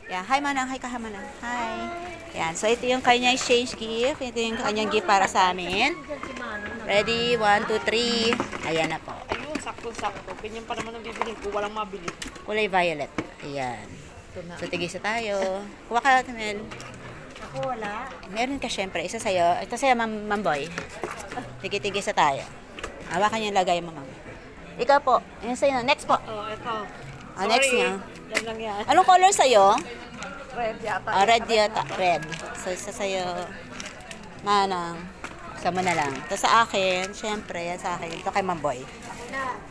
Yan, hi Manang, hi ka Manang. Hi. Yan, so ito yung kanyang exchange gift. Ito yung kanyang gift para sa amin. Ready? 1, 2, 3. Ayan na po. Ayun, sakto-sakto. Ganyan pa naman ang bibili ko. Walang mabili. Kulay violet. Ayan. So, tigisa tayo. Kuha ka, Mel. Ako wala. Meron ka syempre. Isa sa'yo. Ito sa'yo, Ma'am Boy. Tigi-tigisa tayo. Hawakan yung lagay mo, Ma'am. Ikaw po. Yan sa'yo. Next po. Oh, ito. Next niya. Yan lang yan. Anong color sa'yo? Red yata. Red yata. Red. So, isa sa'yo. Manang. Isa mo na lang. Ito sa akin. Syempre, yan sa akin. Ito kay Ma'am Boy.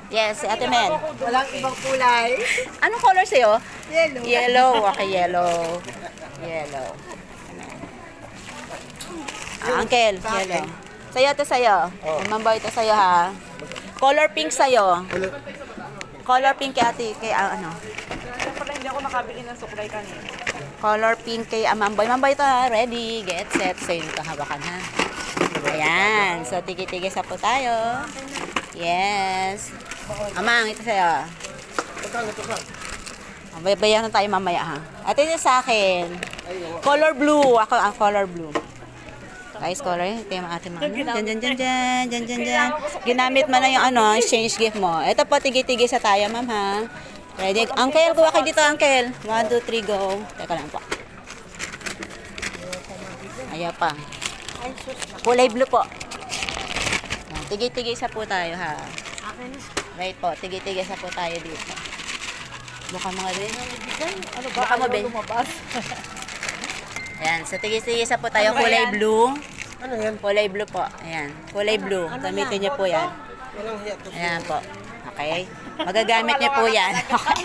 Yes, si Ate Mel. Walang ibang kulay. Anong color sa'yo? Yellow. Yellow. Okay, yellow. Yellow. Uncle, yellow. Sa'yo ito sa'yo. Ma'am Boy, ito sa'yo ha. Color pink sa'yo. Color pink kay ate, kay ano. Kaya pala hindi ako nakabili ng suklay kanina. Color pink kay Ma'am Boy. Ma'am Boy, ito ha. Ready, get set. So, yung kahawakan ha. Ayan. So, tigi-tigi sa po tayo. Yes. Amang, ito sa'yo. Bayaran na tayo mamaya ha. At ito sa akin. Color blue. Ako ang color blue. Guys, color. Ito yung ate mga. Dyan. Ginamit mo na yung ano, exchange gift mo. Ito po, tigi-tigi sa tayo, ma'am ha. Ready? Uncle, kuha kayo dito, uncle. 1, 2, 3, go. Teka lang po. Ayaw pa. Kulay blue po. Tigi-tigi sa po tayo ha. Right po, tigi-tigi sa po tayo dito. Buka mo nga din. Ano ba? Baka mo, Ben. Lumabas. Ayan, so tigis-tigis sa po tayo. Kulay blue. Ano yan? Kulay blue po. Ayan, kulay blue. Gamitin niyo po yan. Walang hiya to. Ayan po. Okay? Magagamit niyo po yan. Okay.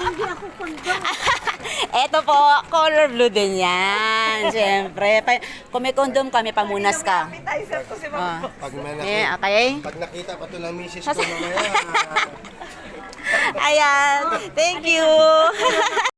Eto po, color blue din yan. Siyempre. Kung may condom ka, may pamunas ka. Appetizer ko si Ma'am. Pag, may Eh, nakita, okay? pag nakita pa ito ng misis ko mamaya, Ayan. Thank you.